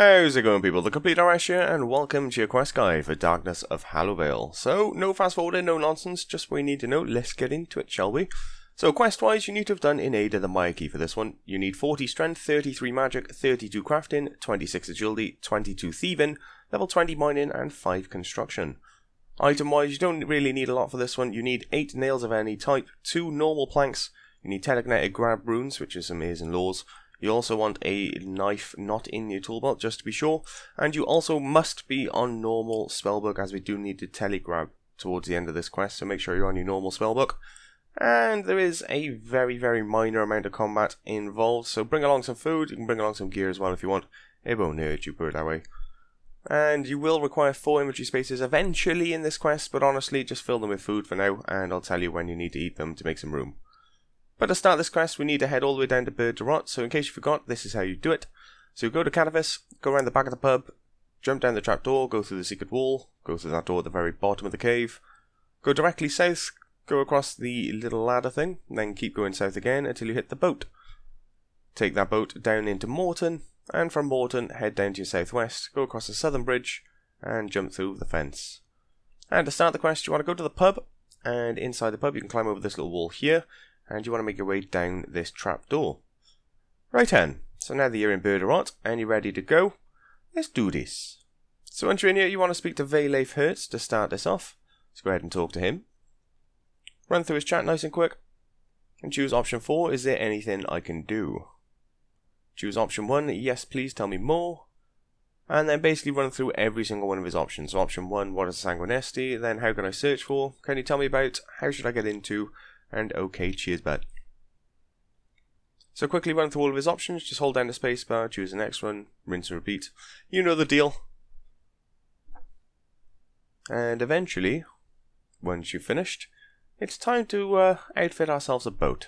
How's it going, people? TheCompleteRS here, and welcome to your quest guide for Darkness of Hallowvale. So, no fast forwarding, no nonsense, just what you need to know. Let's get into it, shall we? So, quest-wise, you need to have done in aid of the Myreque for this one. You need 40 strength, 33 magic, 32 crafting, 26 agility, 22 thieving, level 20 mining, and 5 construction. Item-wise, you don't really need a lot for this one. You need 8 nails of any type, 2 normal planks, you need telekinetic grab runes, which is amazing laws. You also want a knife not in your toolbox, just to be sure. And you also must be on normal spellbook, as we do need to telegrab towards the end of this quest, so make sure you're on your normal spellbook. And there is a very, very minor amount of combat involved, so bring along some food. You can bring along some gear as well if you want. It won't hurt you, put it that way. And you will require 4 inventory spaces eventually in this quest, but honestly, just fill them with food for now, and I'll tell you when you need to eat them to make some room. But to start this quest, we need to head all the way down to Burgh to Rott, so in case you forgot, this is how you do it. So go to Cadavis, go around the back of the pub, jump down the trapdoor, go through the secret wall, go through that door at the very bottom of the cave, go directly south, go across the little ladder thing, then keep going south again until you hit the boat. Take that boat down into Morton, and from Morton, head down to your southwest, go across the southern bridge, and jump through the fence. And to start the quest, you want to go to the pub, and inside the pub you can climb over this little wall here, and you want to make your way down this trapdoor. Right then, so now that you're in Burgh to Rott, and you're ready to go, let's do this. So once you're in here, you want to speak to Leif Hertz to start this off. Let's go ahead and talk to him. Run through his chat nice and quick, and choose option 4, is there anything I can do? Choose option 1, yes please tell me more. And then basically run through every single one of his options. So option 1, what is Sanguinesti? Then how can I search for? Can you tell me about? How should I get into? And okay, cheers bud. So quickly run through all of his options, just hold down the spacebar, choose the next one, rinse and repeat. You know the deal. And eventually, once you've finished, it's time to outfit ourselves a boat.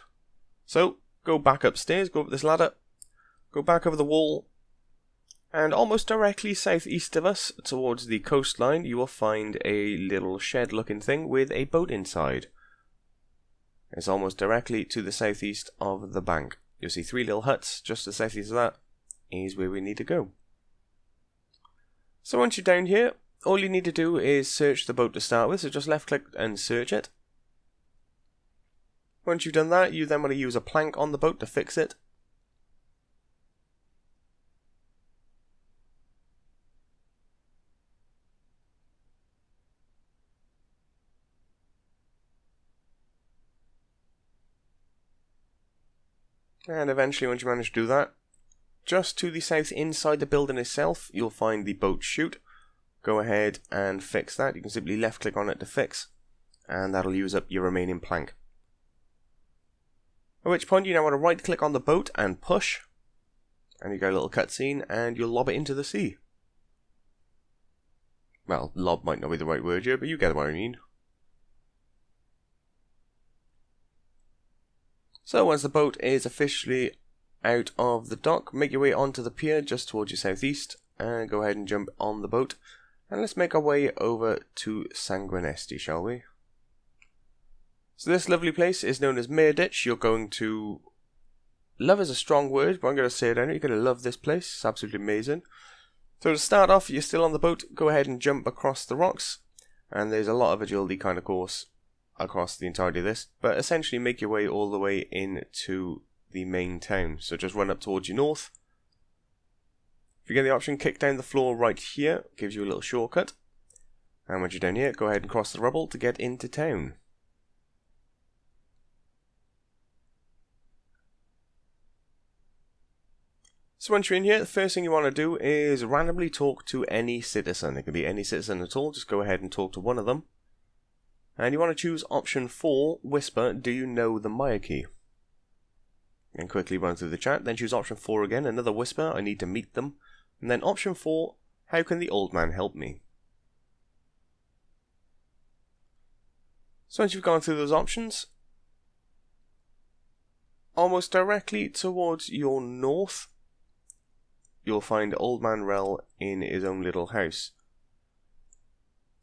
So, go back upstairs, go up this ladder, go back over the wall, and almost directly southeast of us, towards the coastline, you will find a little shed looking thing with a boat inside. It's almost directly to the southeast of the bank. You'll see 3 little huts just to the southeast of that is where we need to go. So once you're down here, all you need to do is search the boat to start with, so just left click and search it. Once you've done that, you then want to use a plank on the boat to fix it. And eventually, once you manage to do that, just to the south inside the building itself, you'll find the boat chute. Go ahead and fix that. You can simply left click on it to fix, and that'll use up your remaining plank. At which point you now want to right click on the boat and push, and you get a little cutscene, and you'll lob it into the sea. Well, lob might not be the right word here, but you get what I mean. So once the boat is officially out of the dock, make your way onto the pier just towards your southeast, and go ahead and jump on the boat. And let's make our way over to Sanguinesti, shall we? So this lovely place is known as Myreque. You're going to... Love is a strong word, but I'm going to say it anyway. You're going to love this place. It's absolutely amazing. So to start off, you're still on the boat. Go ahead and jump across the rocks. And there's a lot of agility kind of course across the entirety of this, but essentially make your way all the way into the main town. So just run up towards your north. If you get the option, kick down the floor right here, gives you a little shortcut. And once you're down here, go ahead and cross the rubble to get into town. So once you're in here, the first thing you want to do is randomly talk to any citizen. It can be any citizen at all, just go ahead and talk to one of them. And you want to choose option 4, whisper, do you know the Myreque? And quickly run through the chat, then choose option 4 again, another whisper, I need to meet them. And then option 4, how can the old man help me? So once you've gone through those options, almost directly towards your north, you'll find Old Man Rell in his own little house.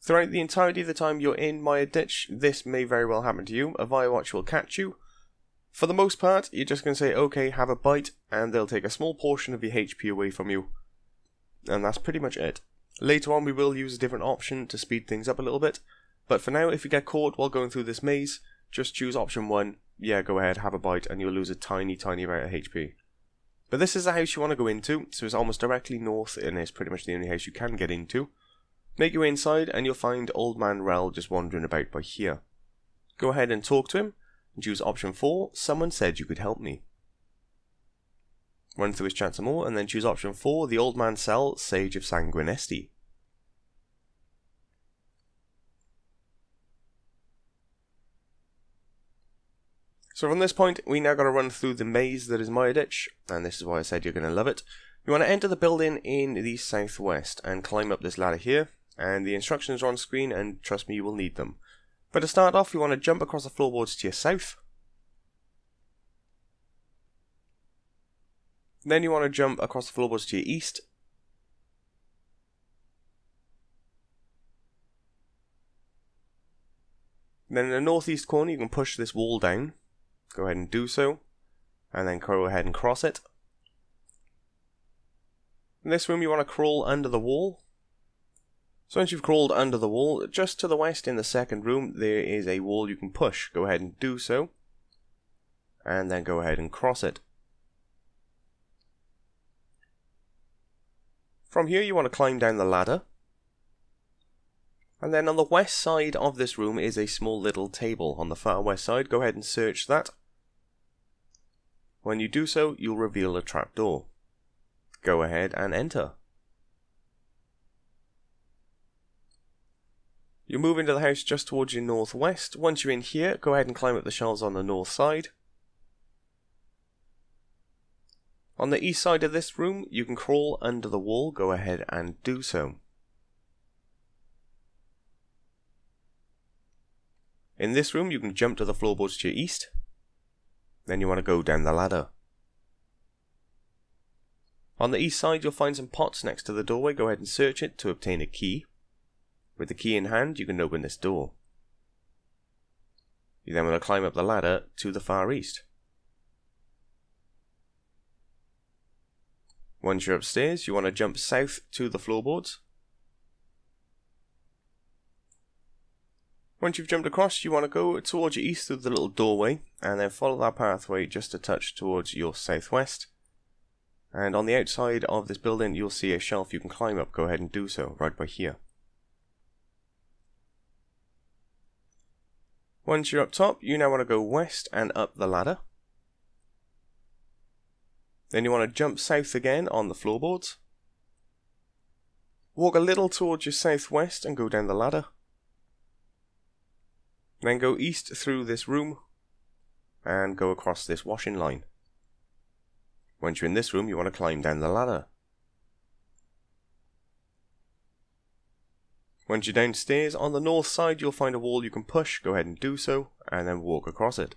Throughout the entirety of the time you're in Myreque, this may very well happen to you. A Firewatch will catch you. For the most part, you're just going to say, okay, have a bite, and they'll take a small portion of your HP away from you. and that's pretty much it. Later on we will use a different option to speed things up a little bit, but for now if you get caught while going through this maze, just choose option 1, yeah, go ahead, have a bite, and you'll lose a tiny amount of HP. But this is the house you want to go into, so it's almost directly north, and it's pretty much the only house you can get into. Make your way inside, and you'll find Old Man Roald just wandering about by here. Go ahead and talk to him, and choose option 4, someone said you could help me. Run through his chat some more, and then choose option 4, the Old Man Cell, Sage of Sanguinesti. So from this point, we now got to run through the maze that is Myreque, and this is why I said you're going to love it. You want to enter the building in the southwest and climb up this ladder here, and the instructions are on screen, and trust me, you will need them. But to start off, you want to jump across the floorboards to your south. Then you want to jump across the floorboards to your east. Then in the northeast corner, you can push this wall down. Go ahead and do so, and then go ahead and cross it. In this room you want to crawl under the wall. So once you've crawled under the wall, just to the west in the second room there is a wall you can push. Go ahead and do so, and then go ahead and cross it. From here you want to climb down the ladder. And then on the west side of this room is a small little table. On the far west side, go ahead and search that. When you do so, you'll reveal a trapdoor. Go ahead and enter. You'll move into the house just towards your northwest. Once you're in here, go ahead and climb up the shelves on the north side. On the east side of this room, you can crawl under the wall. Go ahead and do so. In this room, you can jump to the floorboards to your east. Then you want to go down the ladder. On the east side, you'll find some pots next to the doorway. Go ahead and search it to obtain a key. With the key in hand, you can open this door. You then want to climb up the ladder to the far east. Once you're upstairs, you want to jump south to the floorboards. Once you've jumped across, you want to go towards your east through the little doorway, and then follow that pathway just a touch towards your southwest. And on the outside of this building, you'll see a shelf you can climb up. Go ahead and do so, right by here. Once you're up top, you now want to go west and up the ladder. Then you want to jump south again on the floorboards. Walk a little towards your southwest and go down the ladder. Then go east through this room and go across this washing line. Once you're in this room, you want to climb down the ladder. Once you're downstairs, on the north side you'll find a wall you can push. Go ahead and do so, and then walk across it.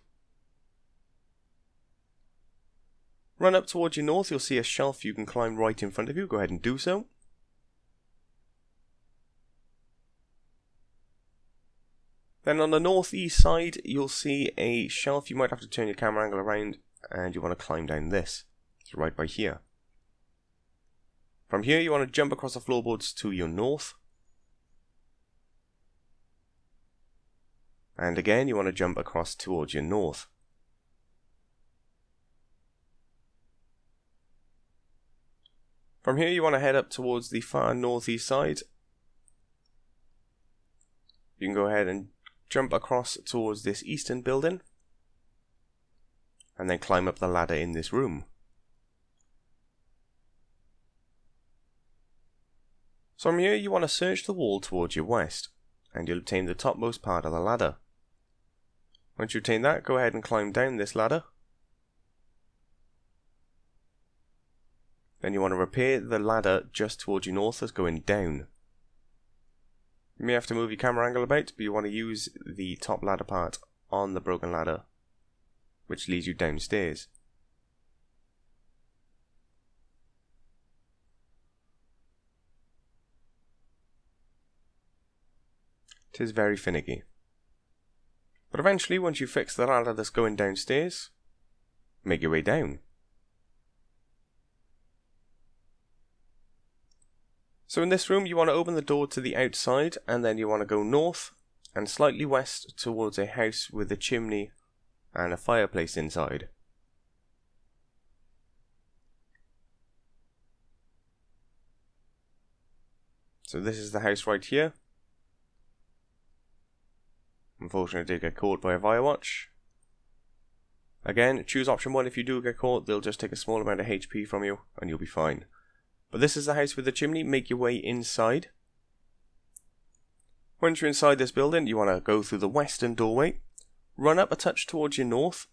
Run up towards your north, you'll see a shelf you can climb right in front of you. Go ahead and do so. Then on the northeast side, you'll see a shelf. You might have to turn your camera angle around, and you want to climb down this. It's right by here. From here, you want to jump across the floorboards to your north. And again, you want to jump across towards your north. From here, you want to head up towards the far northeast side. You can go ahead and jump across towards this eastern building, and then climb up the ladder in this room. So from here you want to search the wall towards your west, and you'll obtain the topmost part of the ladder. Once you obtain that, go ahead and climb down this ladder. Then you want to repair the ladder just towards your north as going down. You may have to move your camera angle about, but you want to use the top ladder part on the broken ladder, which leads you downstairs. It is very finicky. But eventually, once you fix the ladder that's going downstairs, make your way down. So in this room you want to open the door to the outside, and then you want to go north and slightly west towards a house with a chimney and a fireplace inside. So this is the house right here. Unfortunately I did get caught by a firewatch. Again, choose option 1 if you do get caught. They'll just take a small amount of HP from you and you'll be fine. But this is the house with the chimney. Make your way inside. Once you're inside this building, you want to go through the western doorway, run up a touch towards your north,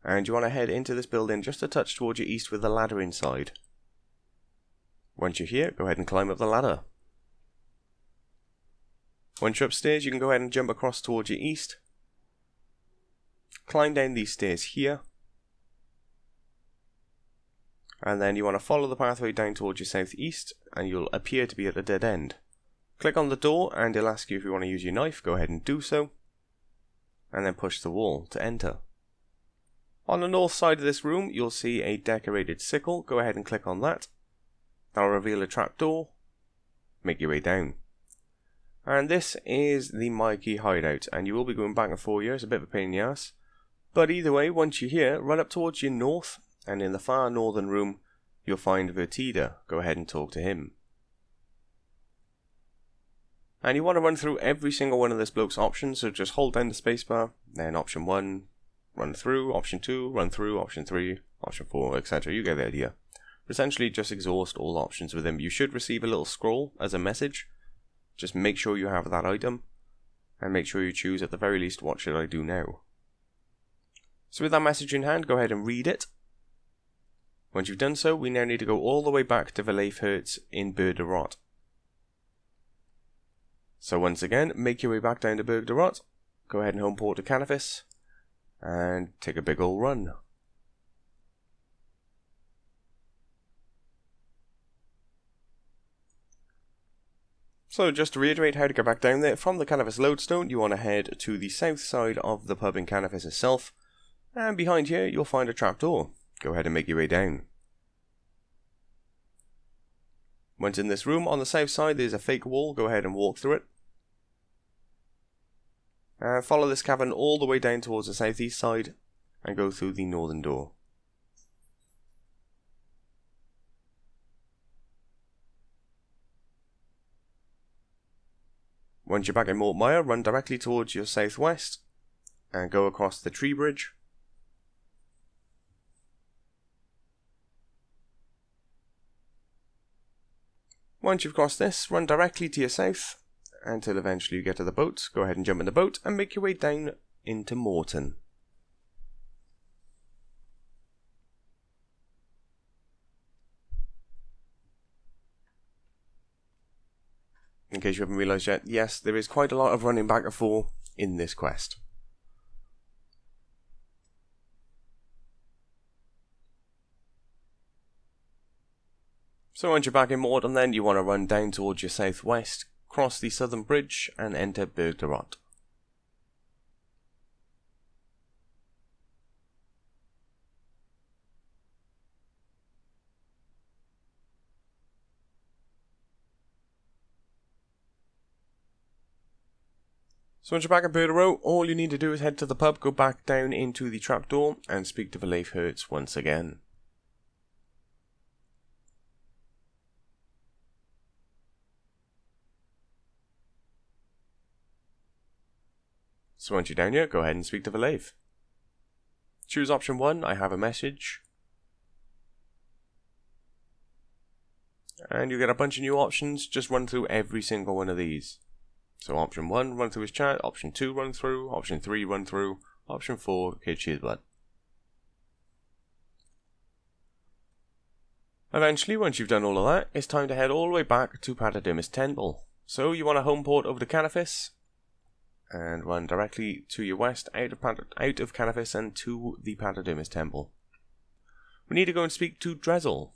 and you want to head into this building just a touch towards your east with the ladder inside. Once you're here, go ahead and climb up the ladder. Once you're upstairs, you can go ahead and jump across towards your east. Climb down these stairs here. And then you want to follow the pathway down towards your southeast, and you'll appear to be at a dead end. Click on the door and it'll ask you if you want to use your knife. Go ahead and do so. And then push the wall to enter. On the north side of this room, you'll see a decorated sickle. Go ahead and click on that. That'll reveal a trapdoor. Make your way down. And this is the Myreque hideout, and you will be going back and forth here. It's a bit of a pain in the ass. But either way, once you're here, run up towards your north, and in the far northern room, you'll find Vertida. Go ahead and talk to him. And you want to run through every single one of this bloke's options, so just hold down the spacebar, then option 1, run through, option 2, run through, option 3, option 4, etc. You get the idea. Essentially, just exhaust all options with him. You should receive a little scroll as a message. Just make sure you have that item, and make sure you choose at the very least what should I do now. So with that message in hand, go ahead and read it. Once you've done so, we now need to go all the way back to the Leifhertz in Burgh. Rott. So once again, make your way back down to Burgh Rott, go ahead and home port to Canifis, and take a big ol' run. So just to reiterate how to get back down there, from the Canifis lodestone you want to head to the south side of the pub in Canifis itself, and behind here you'll find a trapdoor. Go ahead and make your way down. Once in this room, on the south side there's a fake wall. Go ahead and walk through it. Follow this cavern all the way down towards the southeast side and go through the northern door. Once you're back in Mortmire, run directly towards your southwest and go across the tree bridge. Once you've crossed this, run directly to your south until eventually you get to the boat. Go ahead and jump in the boat and make your way down into Morton. In case you haven't realised yet, yes, there is quite a lot of running back and forth in this quest. So once you're back in Morton then, you want to run down towards your southwest, cross the southern bridge and enter Burgh Rott. So once you're back at Burgh Rott, all you need to do is head to the pub, go back down into the trapdoor and speak to the Leifhertz once again. So once you're down here, go ahead and speak to the Leif. Choose option 1, I have a message. And you get a bunch of new options, just run through every single one of these. So option 1, run through his chat, option 2, run through, option 3, run through, option 4, catch his butt. Eventually, once you've done all of that, it's time to head all the way back to Patadymis Temple. So you want to home port over to Canifis, and run directly to your west out of Canifis and to the Patadymis Temple. We need to go and speak to Drezel.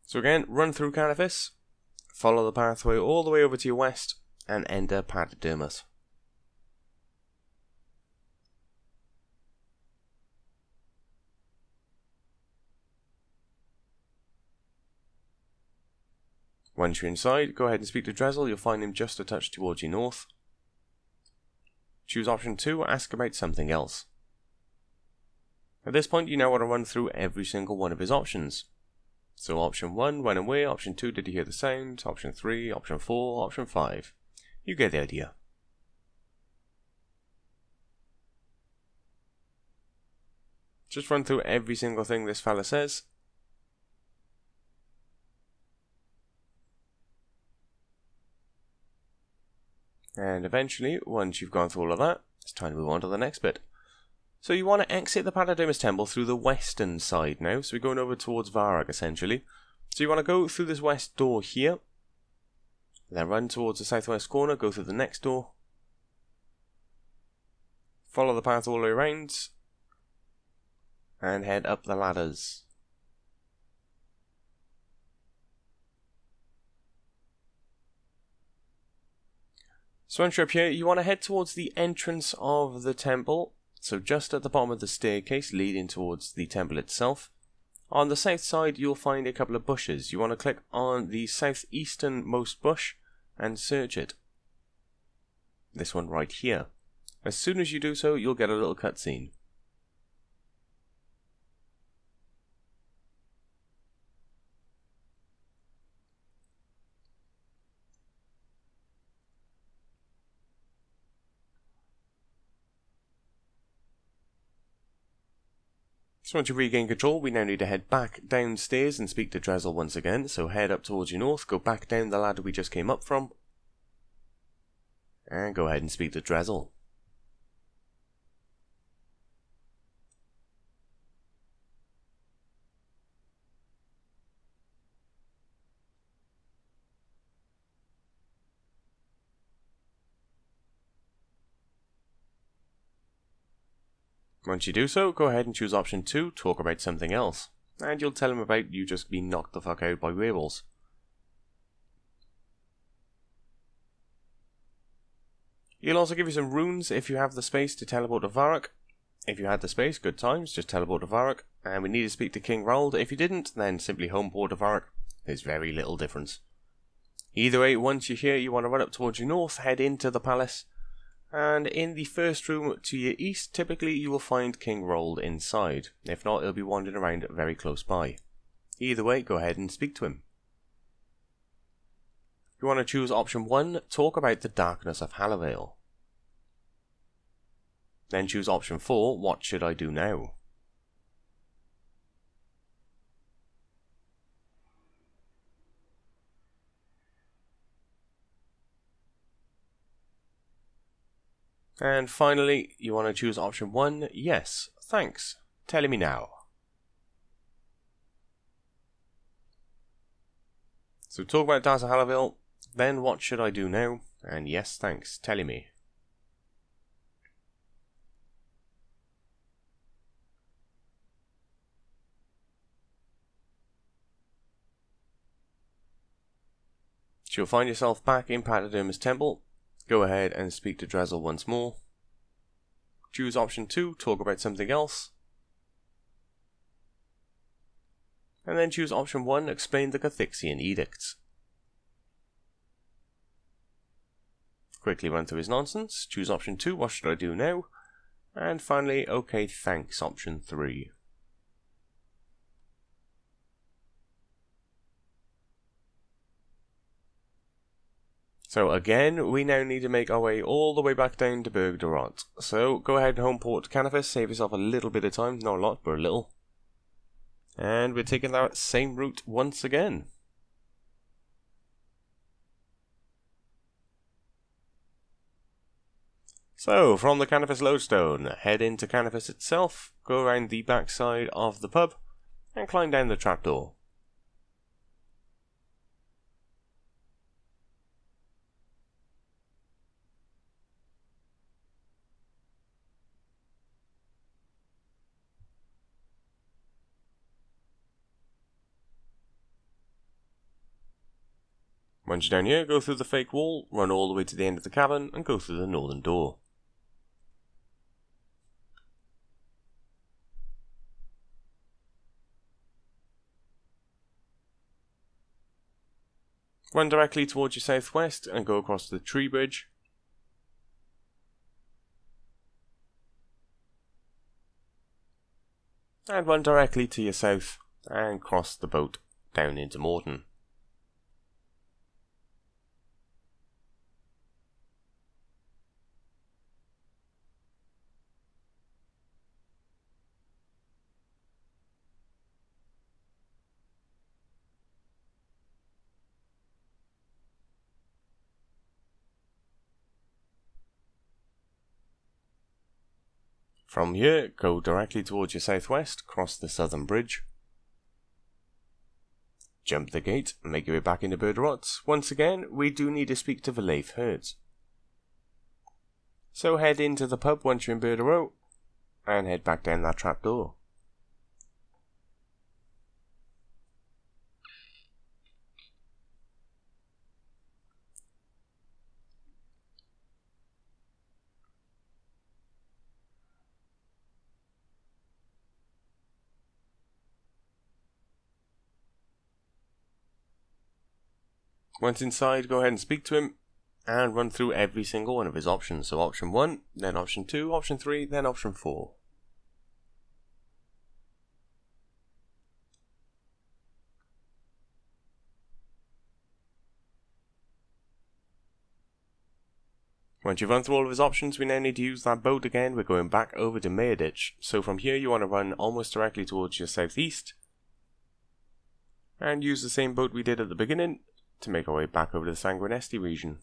So again, run through Canifis, follow the pathway all the way over to your west, and enter Patadermis. Once you're inside, go ahead and speak to Drezel. You'll find him just a touch towards your north. Choose option 2, ask about something else. At this point, you now want to run through every single one of his options. So option 1, when and where, option 2, did he hear the sound, option 3, option 4, option 5. You get the idea. Just run through every single thing this fella says. And eventually, once you've gone through all of that, it's time to move on to the next bit. So you want to exit the Patadermis Temple through the western side now. So we're going over towards Varag, essentially. So you want to go through this west door here. Then run towards the southwest corner, go through the next door. Follow the path all the way around. And head up the ladders. So once you're up here, you want to head towards the entrance of the temple. So just at the bottom of the staircase leading towards the temple itself. On the south side, you'll find a couple of bushes. You want to click on the southeasternmost bush and search it. This one right here. As soon as you do so, you'll get a little cutscene. So once you regain control, we now need to head back downstairs and speak to Drezel once again. So head up towards your north, go back down the ladder we just came up from. And go ahead and speak to Drezel. Once you do so, go ahead and choose option 2, talk about something else. And you'll tell him about you just being knocked the fuck out by werewolves. He'll also give you some runes if you have the space to teleport to Varag. If you had the space, good times, just teleport to Varag. And we need to speak to King Roald. If you didn't, then simply homeport to Varag. There's very little difference. Either way, once you're here, you want to run up towards your north, head into the palace. And in the first room to your east, typically you will find King Roald inside. If not, he'll be wandering around very close by. Either way, go ahead and speak to him. You want to choose option 1, talk about the Darkness of Hallowvale. Then choose option 4, what should I do now? And finally, you want to choose option 1, yes, thanks, tell me now. So talk about Darkness of Hallowvale, then what should I do now? And yes, thanks, tell me. So you'll find yourself back in Patadermis Temple. Go ahead and speak to Drezel once more. Choose option 2, talk about something else. And then choose option 1, explain the Cathixian edicts. Quickly run through his nonsense. Choose option 2, what should I do now? And finally, okay, thanks, option 3. So again, we now need to make our way all the way back down to Burgh de Rott. So go ahead and homeport to Canifis, save yourself a little bit of time, not a lot, but a little. And we're taking that same route once again. So, from the Canifis lodestone, head into Canifis itself, go around the back side of the pub, and climb down the trapdoor. Once you're down here, go through the fake wall, run all the way to the end of the cavern, and go through the northern door. Run directly towards your southwest and go across the tree bridge. And run directly to your south and cross the boat down into Morton. From here, go directly towards your southwest, cross the southern bridge. Jump the gate, make your way back into Burgh. Once again, we do need to speak to the Leif herds. So head into the pub once you're in Burgh, and head back down that trapdoor. Once inside, go ahead and speak to him, and run through every single one of his options. So option 1, then option 2, option 3, then option 4. Once you've run through all of his options, we now need to use that boat again. We're going back over to Myreque. So from here, you want to run almost directly towards your southeast, and use the same boat we did at the beginning to make our way back over to the Sanguinesti region.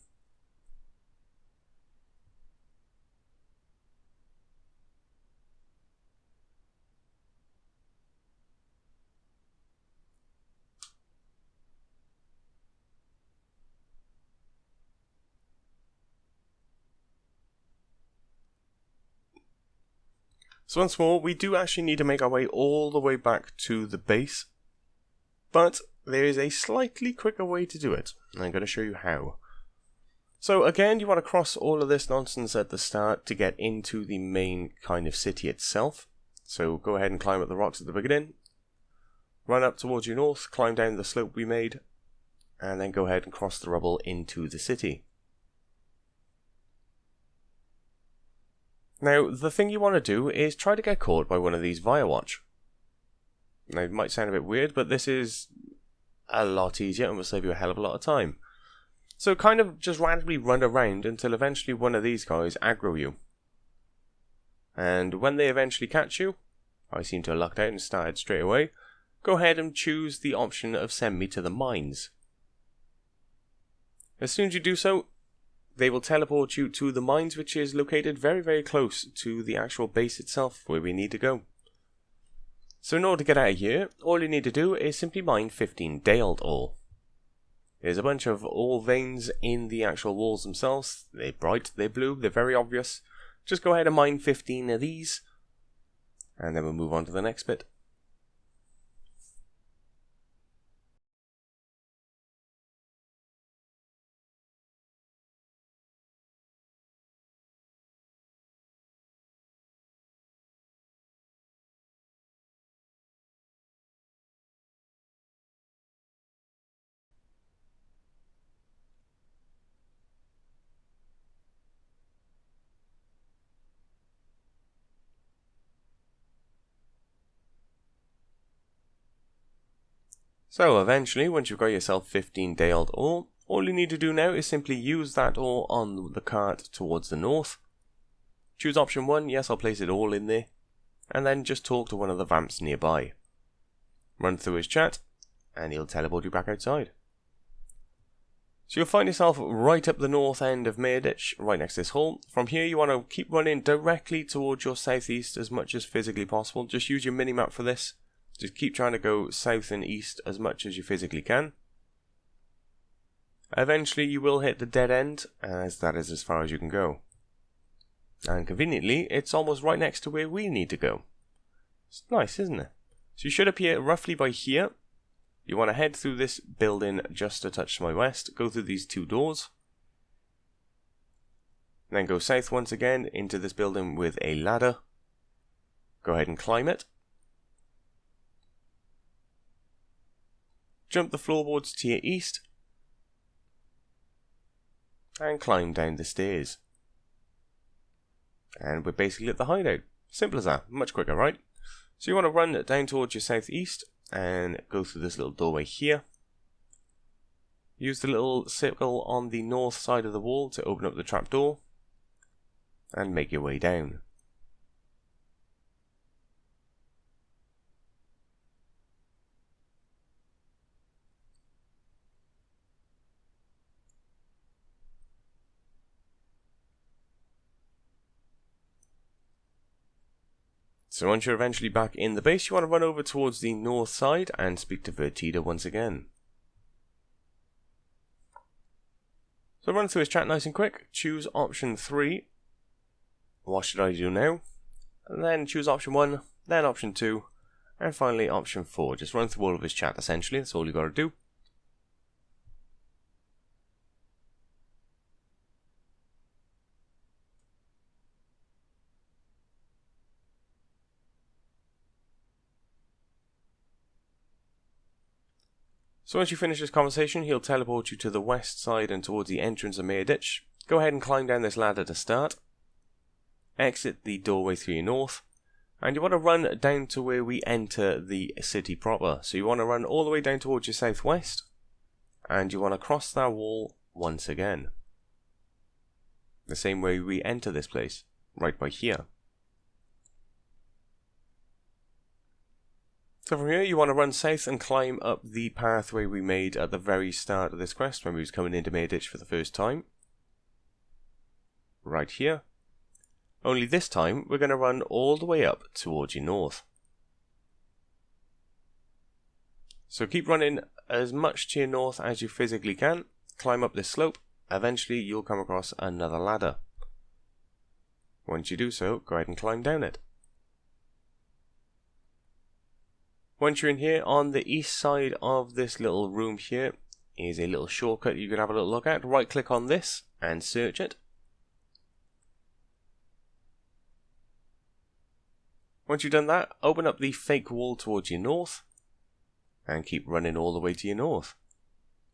So once more, we do actually need to make our way all the way back to the base, but there is a slightly quicker way to do it, and I'm going to show you how. So again, you want to cross all of this nonsense at the start to get into the main kind of city itself. So go ahead and climb up the rocks at the beginning, run up towards your north, climb down the slope we made, and then go ahead and cross the rubble into the city. Now, the thing you want to do is try to get caught by one of these via watch. Now, it might sound a bit weird, but this is a lot easier and will save you a hell of a lot of time. So kind of just randomly run around until eventually one of these guys aggro you. And when they eventually catch you, I seem to have lucked out and started straight away, go ahead and choose the option of send me to the mines. As soon as you do so, they will teleport you to the mines, which is located very, very close to the actual base itself where we need to go. So in order to get out of here, all you need to do is simply mine 15 Dailed ore. There's a bunch of ore veins in the actual walls themselves. They're bright, they're blue, they're very obvious. Just go ahead and mine 15 of these, and then we'll move on to the next bit. So eventually, once you've got yourself 15 Dailed ore, all you need to do now is simply use that ore on the cart towards the north. Choose option 1, yes, I'll place it all in there, and then just talk to one of the vamps nearby. Run through his chat, and he'll teleport you back outside. So you'll find yourself right up the north end of Myreque, right next to this hall. From here you want to keep running directly towards your southeast as much as physically possible. Just use your minimap for this. Just keep trying to go south and east as much as you physically can. Eventually you will hit the dead end, as that is as far as you can go. And conveniently, it's almost right next to where we need to go. It's nice, isn't it? So you should appear roughly by here. you want to head through this building just a touch to my west, go through these 2 doors, then go south once again into this building with a ladder. Go ahead and climb it. Jump the floorboards to your east and climb down the stairs. And we're basically at the hideout. Simple as that. Much quicker, right? So you want to run down towards your southeast and go through this little doorway here. Use the little circle on the north side of the wall to open up the trapdoor and make your way down. So once you're eventually back in the base, you want to run over towards the north side and speak to Vertida once again. So run through his chat nice and quick, choose option 3, what should I do now, and then choose option 1, then option 2, and finally option 4. Just run through all of his chat essentially, that's all you got to do. So once you finish this conversation, he'll teleport you to the west side and towards the entrance of Myreque. Go ahead and climb down this ladder to start. Exit the doorway through your north. And you want to run down to where we enter the city proper. So you want to run all the way down towards your southwest. And you want to cross that wall once again. The same way we enter this place, right by here. So from here, you want to run south and climb up the pathway we made at the very start of this quest when we was coming into Myreque for the first time. Right here. Only this time, we're going to run all the way up towards your north. So keep running as much to your north as you physically can. Climb up this slope. Eventually, you'll come across another ladder. Once you do so, go ahead and climb down it. Once you're in here, on the east side of this little room here is a little shortcut you can have a little look at. Right click on this and search it. Once you've done that, open up the fake wall towards your north and keep running all the way to your north.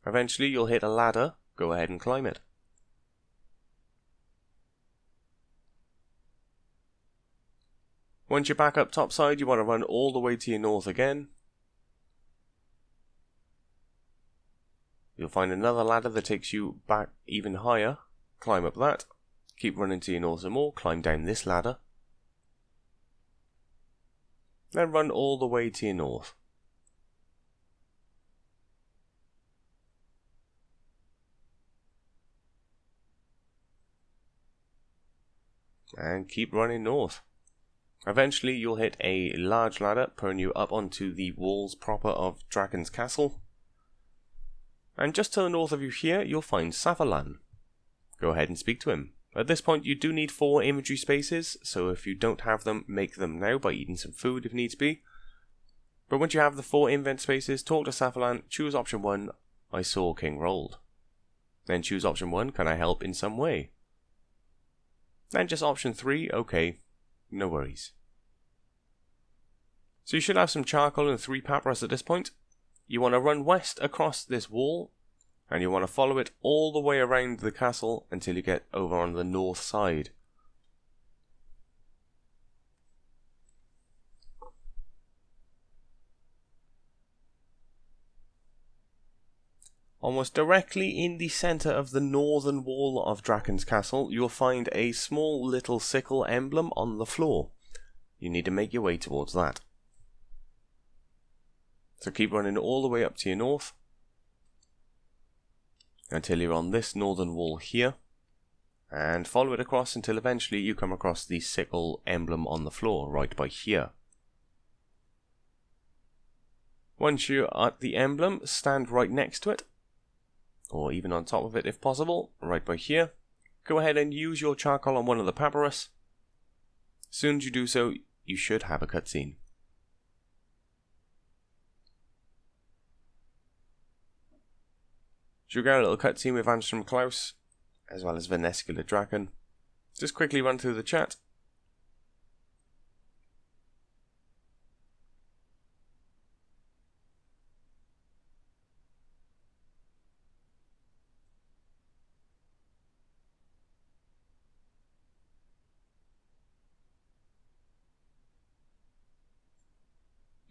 Eventually you'll hit a ladder, go ahead and climb it. Once you're back up topside, you want to run all the way to your north again. You'll find another ladder that takes you back even higher. Climb up that. Keep running to your north some more. Climb down this ladder. Then run all the way to your north. And keep running north. Eventually you'll hit a large ladder pulling you up onto the walls proper of Dragon's Castle. And just to the north of you here, you'll find Safalan. Go ahead and speak to him. At this point you do need 4 inventory spaces, so if you don't have them, make them now by eating some food if needs be. But once you have the 4 invent spaces, talk to Safalan, choose option 1, I saw King Roald. Then choose option 1, can I help in some way? Then just option 3, okay. No worries. So you should have some charcoal and 3 papyrus at this point. You want to run west across this wall, and you want to follow it all the way around the castle until you get over on the north side. Almost directly in the centre of the northern wall of Dragon's Castle, you'll find a small little sickle emblem on the floor. You need to make your way towards that. So keep running all the way up to your north until you're on this northern wall here, and follow it across until eventually you come across the sickle emblem on the floor right by here. Once you're at the emblem, stand right next to it, or even on top of it if possible, right by here. Go ahead and use your charcoal on one of the papyrus. As soon as you do so, you should have a cutscene. So you get a little cutscene with Vanstrom Klaus, as well as Vaneskula Draken. Just quickly run through the chat.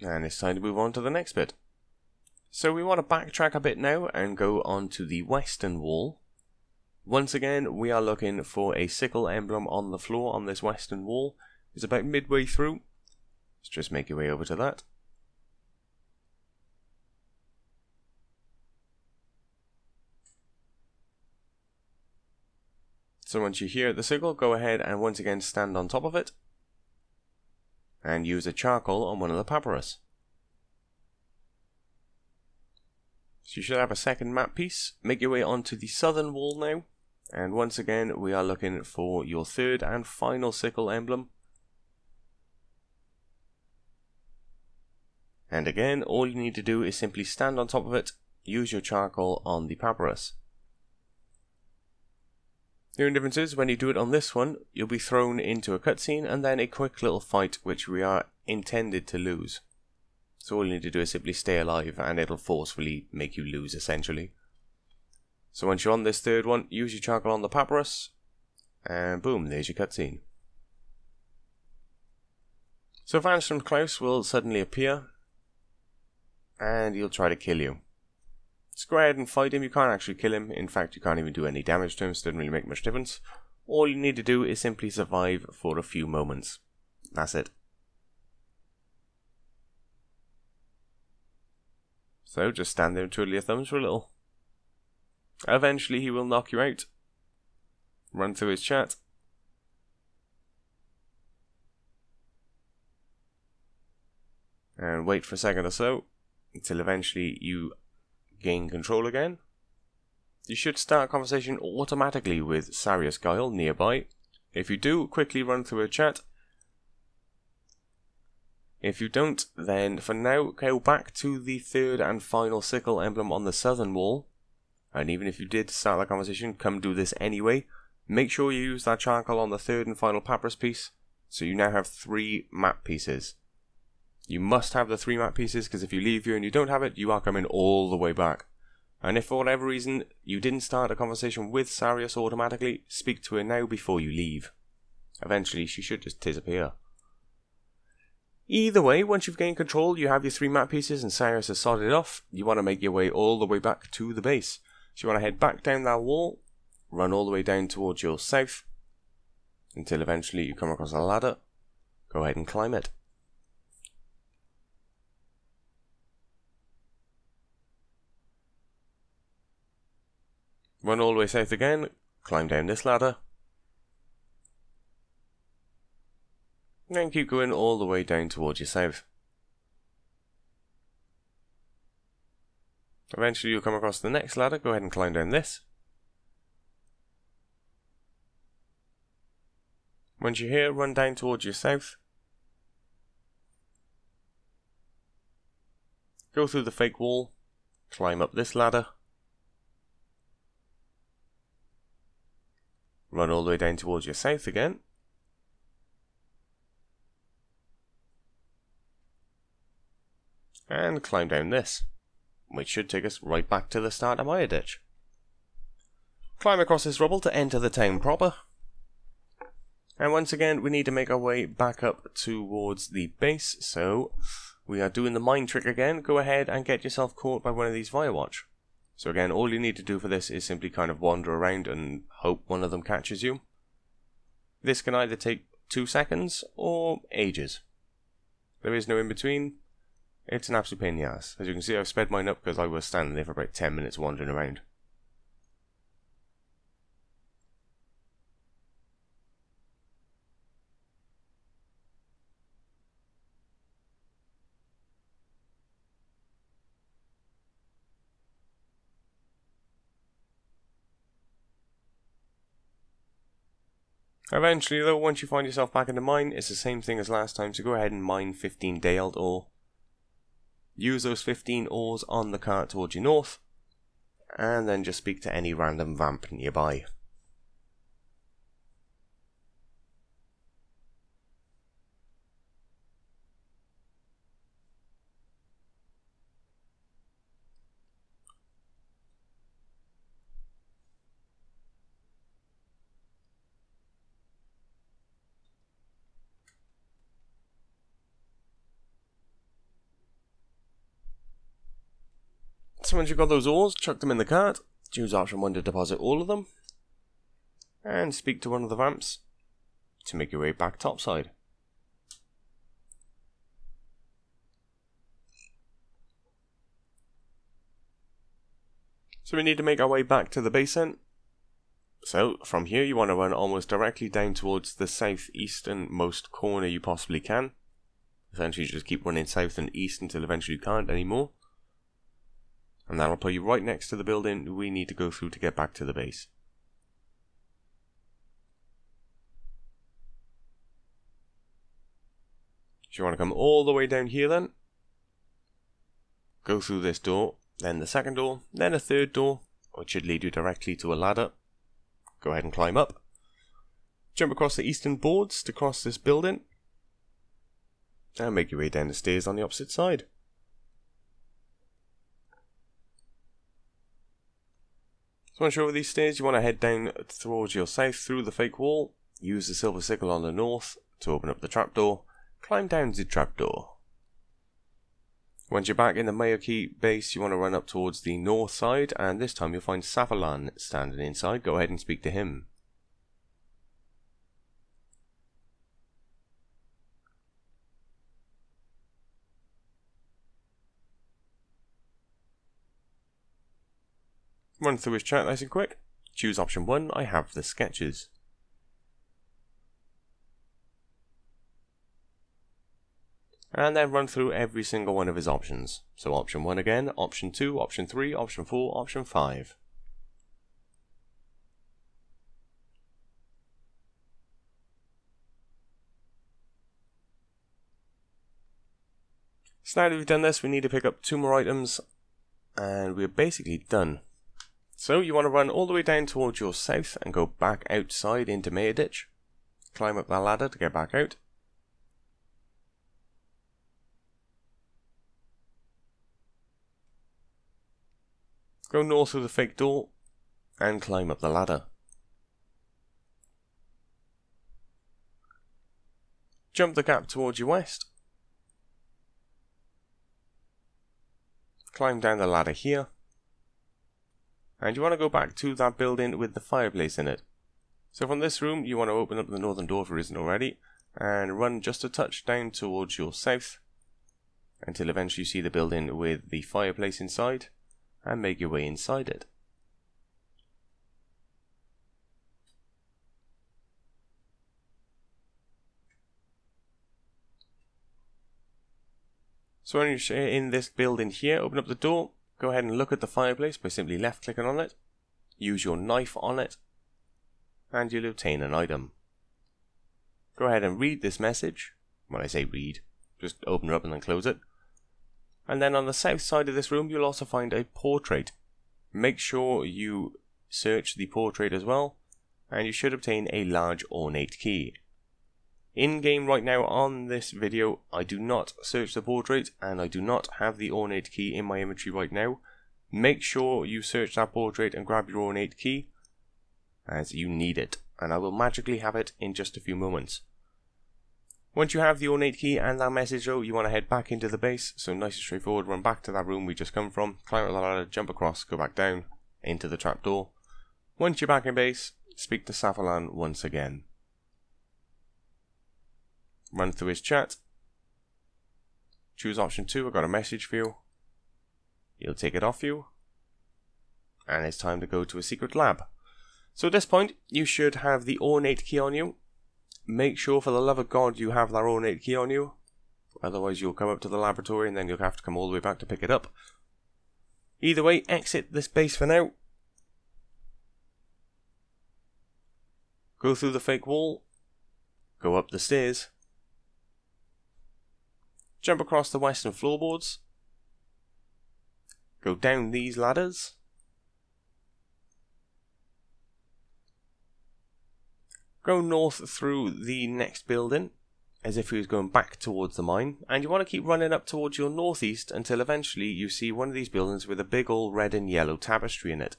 And it's time to move on to the next bit. So we want to backtrack a bit now and go on to the western wall. Once again, we are looking for a sickle emblem on the floor on this western wall. It's about midway through. Let's just make your way over to that. So once you hear the sickle, go ahead and once again stand on top of it. And use a charcoal on one of the papyrus. So you should have a second map piece. Make your way onto the southern wall now. And once again, we are looking for your third and final sickle emblem. And again, all you need to do is simply stand on top of it, use your charcoal on the papyrus. The only difference is, when you do it on this one, you'll be thrown into a cutscene and then a quick little fight which we are intended to lose. So all you need to do is simply stay alive and it'll forcefully make you lose essentially. So once you're on this third one, use your charcoal on the papyrus and boom, there's your cutscene. So Vanstrom Klaus will suddenly appear and he'll try to kill you. Just go ahead and fight him. You can't actually kill him. In fact, you can't even do any damage to him, so it doesn't really make much difference. All you need to do is simply survive for a few moments. That's it. So just stand there and twiddle your thumbs for a little. Eventually he will knock you out. Run through his chat. And wait for a second or so, until eventually you gain control again. You should start a conversation automatically with Sarius Guile nearby. If you do, quickly run through a chat. If you don't, then for now, go back to the third and final sickle emblem on the southern wall. And even if you did start that conversation, come do this anyway. Make sure you use that charcoal on the third and final papyrus piece, so you now have 3 map pieces. You must have the 3 map pieces, because if you leave here and you don't have it, you are coming all the way back. And if for whatever reason you didn't start a conversation with Sarius automatically, speak to her now before you leave. Eventually she should just disappear. Either way, once you've gained control, you have your 3 map pieces and Sarius has sorted it off, you want to make your way all the way back to the base. So you want to head back down that wall, run all the way down towards your south, until eventually you come across a ladder. Go ahead and climb it. Run all the way south again, climb down this ladder, and then keep going all the way down towards your south. Eventually you'll come across the next ladder, go ahead and climb down this. Once you're here, run down towards your south. Go through the fake wall, climb up this ladder. Run all the way down towards your south again. And climb down this, which should take us right back to the start of Myreque. Climb across this rubble to enter the town proper. And once again, we need to make our way back up towards the base, so we are doing the mind trick again. Go ahead and get yourself caught by one of these Firewatch. So again, all you need to do for this is simply kind of wander around and hope one of them catches you. This can either take 2 seconds or ages. There is no in between. It's an absolute pain in the ass. As you can see, I've sped mine up because I was standing there for about 10 minutes wandering around. Eventually though, once you find yourself back in the mine, it's the same thing as last time, so go ahead and mine 15 day-old ore. Use those 15 ores on the cart towards your north, and then just speak to any random vamp nearby. So once you've got those ores, chuck them in the cart, choose option 1 to deposit all of them, and speak to one of the vamps to make your way back topside. So we need to make our way back to the base then. So from here you want to run almost directly down towards the southeasternmost corner you possibly can. Essentially just keep running south and east until eventually you can't anymore. And that'll put you right next to the building we need to go through to get back to the base. So you want to come all the way down here then. Go through this door, then the second door, then a third door, which should lead you directly to a ladder. Go ahead and climb up. Jump across the eastern boards to cross this building. And make your way down the stairs on the opposite side. So once you're over these stairs, you want to head down towards your south through the fake wall. Use the silver sickle on the north to open up the trapdoor. Climb down the trapdoor. Once you're back in the Myreque base, you want to run up towards the north side, and this time you'll find Safalan standing inside. Go ahead and speak to him. Run through his chat nice and quick. Choose option 1, I have the sketches. And then run through every single one of his options. So option 1 again, option 2, option 3, option 4, option 5. So now that we've done this, we need to pick up 2 more items, and we're basically done. So you want to run all the way down towards your south and go back outside into Myreque. Climb up that ladder to get back out. Go north through the fake door and climb up the ladder. Jump the gap towards your west. Climb down the ladder here. And you want to go back to that building with the fireplace in it. So from this room, you want to open up the northern door if it isn't already, and run just a touch down towards your south, until eventually you see the building with the fireplace inside, and make your way inside it. So when you're in this building here, open up the door. Go ahead and look at the fireplace by simply left clicking on it. Use your knife on it. And you'll obtain an item. Go ahead and read this message. When I say read, just open it up and then close it. And then on the south side of this room you'll also find a portrait. Make sure you search the portrait as well. And you should obtain a large ornate key. In game right now on this video, I do not search the portrait and I do not have the ornate key in my inventory right now. Make sure you search that portrait and grab your ornate key, as you need it, and I will magically have it in just a few moments. Once you have the ornate key and that message though, you want to head back into the base. So nice and straightforward, run back to that room we just come from, climb up the ladder, jump across, go back down into the trapdoor. Once you're back in base, speak to Safalan once again. Run through his chat. Choose option 2, I've got a message for you. He'll take it off you. And it's time to go to a secret lab. So at this point, you should have the ornate key on you. Make sure for the love of God you have that ornate key on you. Otherwise you'll come up to the laboratory and then you'll have to come all the way back to pick it up. Either way, exit this base for now. Go through the fake wall. Go up the stairs. Jump across the western floorboards. Go down these ladders. Go north through the next building, as if he was going back towards the mine, and you want to keep running up towards your northeast until eventually you see one of these buildings with a big old red and yellow tapestry in it.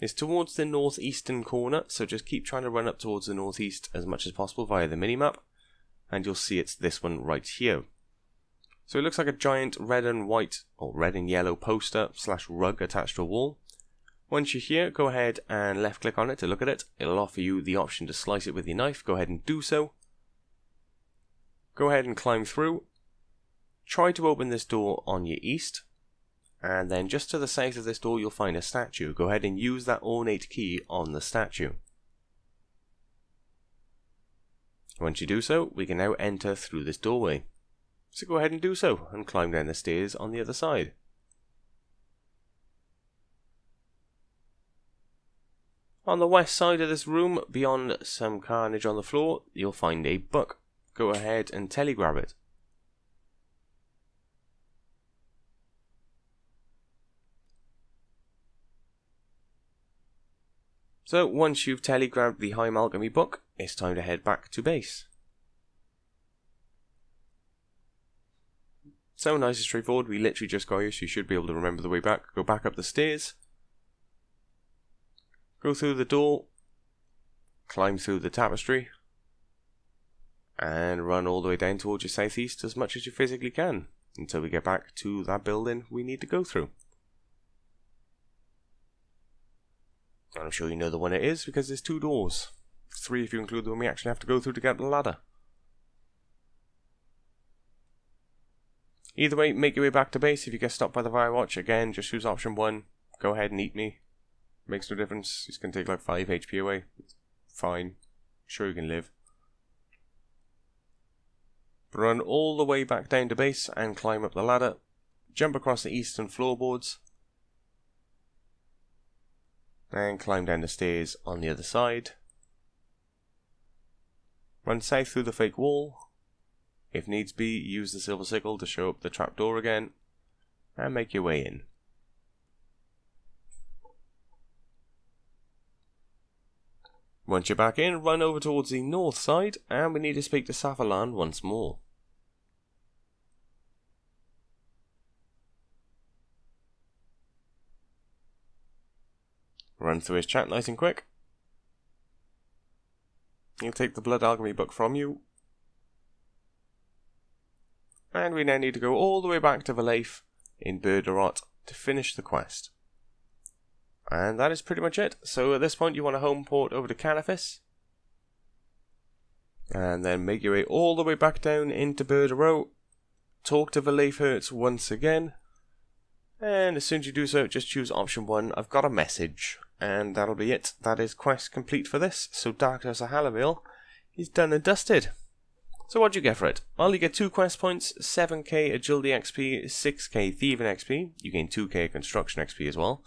It's towards the northeastern corner, so just keep trying to run up towards the northeast as much as possible via the minimap, and you'll see it's this one right here. So it looks like a giant red and white, or red and yellow poster / rug attached to a wall. Once you're here, go ahead and left click on it to look at it. It'll offer you the option to slice it with your knife. Go ahead and do so. Go ahead and climb through. Try to open this door on your east. And then just to the south of this door you'll find a statue. Go ahead and use that ornate key on the statue. Once you do so, we can now enter through this doorway. So go ahead and do so, and climb down the stairs on the other side. On the west side of this room, beyond some carnage on the floor, you'll find a book. Go ahead and telegrab it. So once you've telegrabbed the High Alchemy book, it's time to head back to base. So nice and straightforward, we literally just got here, so you should be able to remember the way back. Go back up the stairs. Go through the door. Climb through the tapestry. And run all the way down towards your southeast as much as you physically can. Until we get back to that building we need to go through. I'm sure you know the one it is because there's 2 doors. 3 if you include the one we actually have to go through to get up the ladder. Either way, make your way back to base. If you get stopped by the Firewatch, again, just choose option 1. Go ahead and eat me. Makes no difference. He's going to take like 5 HP away. It's fine. Sure you can live. Run all the way back down to base and climb up the ladder. Jump across the eastern floorboards. And climb down the stairs on the other side. Run south through the fake wall. If needs be, use the silver sickle to show up the trapdoor again. And make your way in. Once you're back in, run over towards the north side, and we need to speak to Safalan once more. Run through his chat nice and quick. He'll take the Blood Alchemy book from you. And we now need to go all the way back to Valleif in Burgh to finish the quest. And that is pretty much it. So at this point you want to home port over to Canifis. And then make your way all the way back down into Burgh. Talk to Valleif once again. And as soon as you do so, just choose option 1. I've got a message. And that'll be it. That is quest complete for this. So Darkness of Hallowvale is done and dusted. So what do you get for it? Well, you get 2 quest points, 7k agility XP, 6k thieving XP. You gain 2k construction XP as well.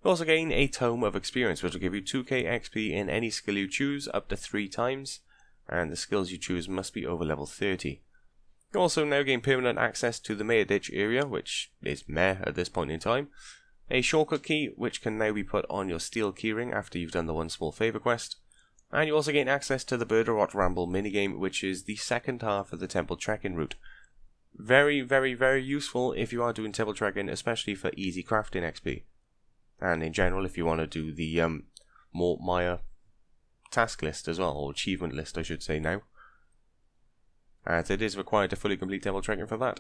You also gain a tome of experience, which will give you 2k XP in any skill you choose up to 3 times. And the skills you choose must be over level 30. You also now gain permanent access to the Mayor Ditch area, which is meh at this point in time. A shortcut key, which can now be put on your steel keyring after you've done the one small favour quest. And you also gain access to the Burgh Ramble minigame, which is the second half of the temple trekking route. Very, very, very useful if you are doing temple trekking, especially for easy crafting XP. And in general, if you want to do the more Maya task list as well, or achievement list I should say now. As it is required to fully complete temple trekking for that.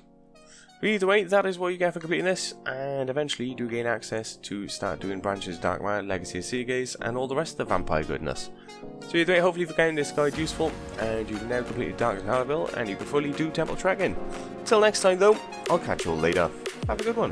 But either way, that is what you get for completing this, and eventually you do gain access to start doing Branches of Darkmire, Legacy of Seagaze, and all the rest of the vampire goodness. So either way, hopefully you've found this guide useful, and you've now completed Darkness of Hallowvale, and you can fully do temple trekking. Till next time though, I'll catch you all later. Have a good one.